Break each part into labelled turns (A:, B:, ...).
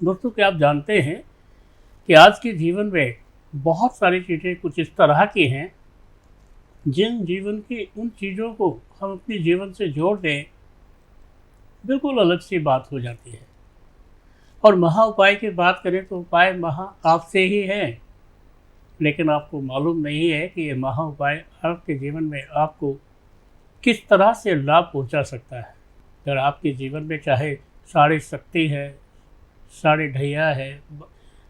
A: दोस्तों, क्या आप जानते हैं कि आज के जीवन में बहुत सारी चीज़ें कुछ इस तरह की हैं जिन जीवन की उन चीज़ों को हम अपने जीवन से जोड़ दें, बिल्कुल अलग सी बात हो जाती है। और महा उपाय की बात करें तो उपाय महा आपसे ही है, लेकिन आपको मालूम नहीं है कि ये महा उपाय आपके जीवन में आपको किस तरह से लाभ पहुंचा सकता है। अगर आपके जीवन में चाहे साढ़े शक्ति है, साढ़े ढैया है,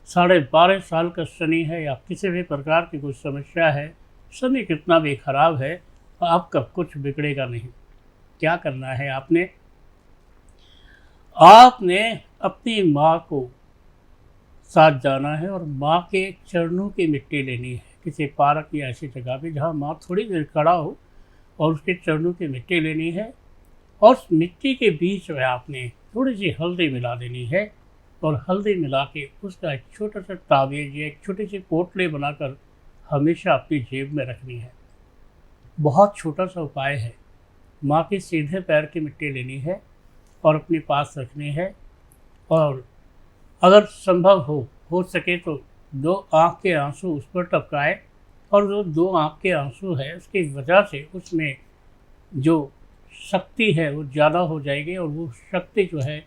A: 12.5 साल का शनि है, या किसी भी प्रकार की कोई समस्या है, शनि कितना भी खराब है, आपका कुछ बिगड़ेगा नहीं। क्या करना है आपने अपनी माँ को साथ जाना है और माँ के चरणों की मिट्टी लेनी है। किसी पार्क या ऐसी जगह पे जहाँ माँ थोड़ी देर खड़ा हो और उसके चरणों की मिट्टी लेनी है, और उस मिट्टी के बीच में आपने थोड़ी सी हल्दी मिला देनी है, और हल्दी मिला के उसका एक छोटा सा ताबीज या एक छोटी सी पोटली बनाकर हमेशा अपनी जेब में रखनी है। बहुत छोटा सा उपाय है। माँ के सीधे पैर की मिट्टी लेनी है और अपने पास रखनी है, और अगर संभव हो सके तो 2 आँख के आंसू उस पर टपकाए, और जो 2 आँख के आंसू है उसकी वजह से उसमें जो शक्ति है वो ज़्यादा हो जाएगी, और वो शक्ति जो है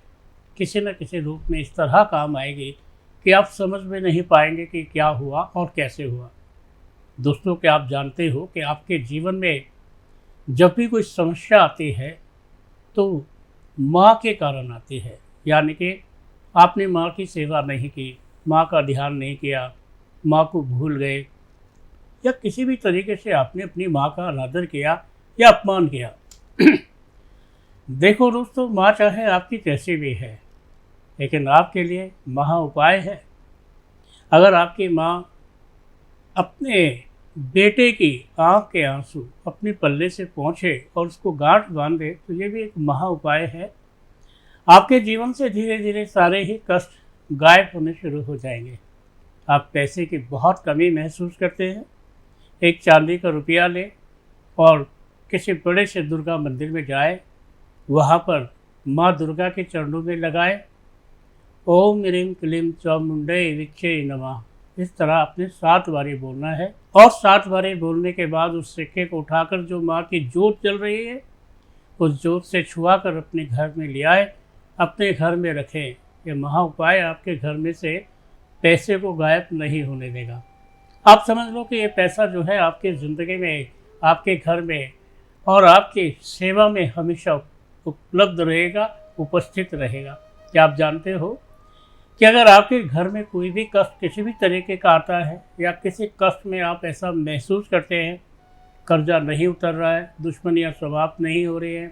A: किसी न किसी रूप में इस तरह काम आएगी कि आप समझ में नहीं पाएंगे कि क्या हुआ और कैसे हुआ। दोस्तों, क्या आप जानते हो कि आपके जीवन में जब भी कोई समस्या आती है तो माँ के कारण आती है। यानी कि आपने माँ की सेवा नहीं की, माँ का ध्यान नहीं किया, माँ को भूल गए, या किसी भी तरीके से आपने अपनी माँ का अनादर किया या अपमान किया। देखो दोस्तों, माँ चाहे आपकी कैसी भी है, लेकिन आपके लिए महा उपाय है। अगर आपकी माँ अपने बेटे की आँख के आंसू अपने पल्ले से पोंछे और उसको गांठ बांधे, तो ये भी एक महा उपाय है। आपके जीवन से धीरे धीरे सारे ही कष्ट गायब होने शुरू हो जाएंगे। आप पैसे की बहुत कमी महसूस करते हैं, एक चांदी का रुपया लें और किसी बड़े से दुर्गा मंदिर में जाए, वहाँ पर माँ दुर्गा के चरणों में लगाए, ओम ह्रीं क्लीं चामुंडै विच्चे नमः, इस तरह आपने 7 बारी बोलना है। और 7 बारी बोलने के बाद उस सिक्के को उठाकर जो माँ की जोत जल रही है उस जोत से छुआ कर अपने घर में ले आए, अपने घर में रखें। ये महा उपाय आपके घर में से पैसे को गायब नहीं होने देगा। आप समझ लो कि ये पैसा जो है आपकी ज़िंदगी में, आपके घर में और आपकी सेवा में हमेशा उपलब्ध रहेगा, उपस्थित रहेगा। क्या आप जानते हो कि अगर आपके घर में कोई भी कष्ट किसी भी तरीके का आता है, या किसी कष्ट में आप ऐसा महसूस करते हैं, कर्जा नहीं उतर रहा है, दुश्मनियाँ समाप्त नहीं हो रही हैं,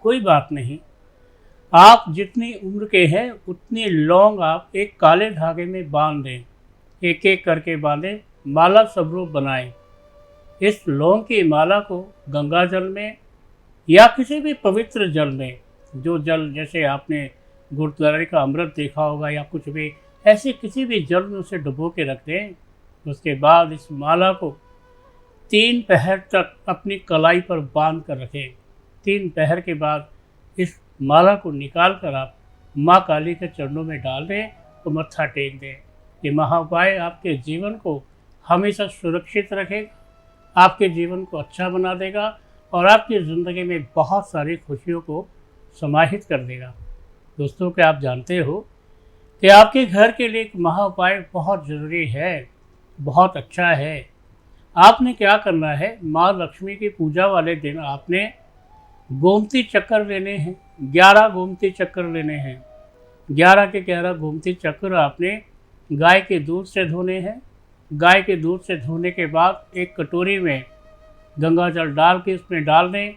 A: कोई बात नहीं, आप जितनी उम्र के हैं उतनी लौंग आप एक काले धागे में बांध दें, एक एक करके बांधें, माला स्वरूप बनाएं। इस लौंग की माला को गंगा जल में या किसी भी पवित्र जल में, जो जल जैसे आपने गुरुद्वारे का अमृत देखा होगा या कुछ भी, ऐसे किसी भी जल में उसे डुबो के रख दें। उसके बाद इस माला को 3 पहर तक अपनी कलाई पर बांध कर रखें। 3 पहर के बाद इस माला को निकाल कर आप माँ काली के चरणों में डाल दें तो मत्था टेक दें। ये महा उपाय आपके जीवन को हमेशा सुरक्षित रखेगा, आपके जीवन को अच्छा बना देगा, और आपकी ज़िंदगी में बहुत सारी खुशियों को समाहित कर देगा। दोस्तों, क्या आप जानते हो कि आपके घर के लिए एक महा उपाय बहुत ज़रूरी है, बहुत अच्छा है। आपने क्या करना है, माँ लक्ष्मी की पूजा वाले दिन आपने गोमती चक्कर लेने हैं, 11 गोमती चक्कर लेने हैं। 11 के 11 गोमती चक्कर आपने गाय के दूध से धोने हैं। गाय के दूध से धोने के बाद एक कटोरी में गंगा जल डाल के उसमें डाल दें,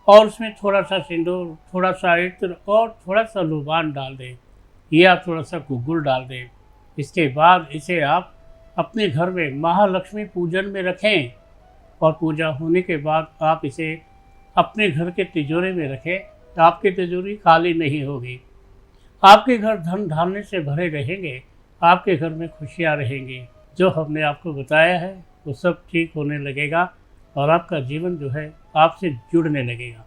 A: और उसमें थोड़ा सा सिंदूर, थोड़ा सा इत्र और थोड़ा सा लोबान डाल दें, या थोड़ा सा गुग्गुल डाल दें। इसके बाद इसे आप अपने घर में महालक्ष्मी पूजन में रखें, और पूजा होने के बाद आप इसे अपने घर के तिजोरी में रखें, तो आपकी तिजोरी खाली नहीं होगी। आपके घर धन धान्य से भरे रहेंगे, आपके घर में खुशियाँ रहेंगी। जो हमने आपको बताया है वो सब ठीक होने लगेगा, और आपका जीवन जो है आपसे जुड़ने लगेगा।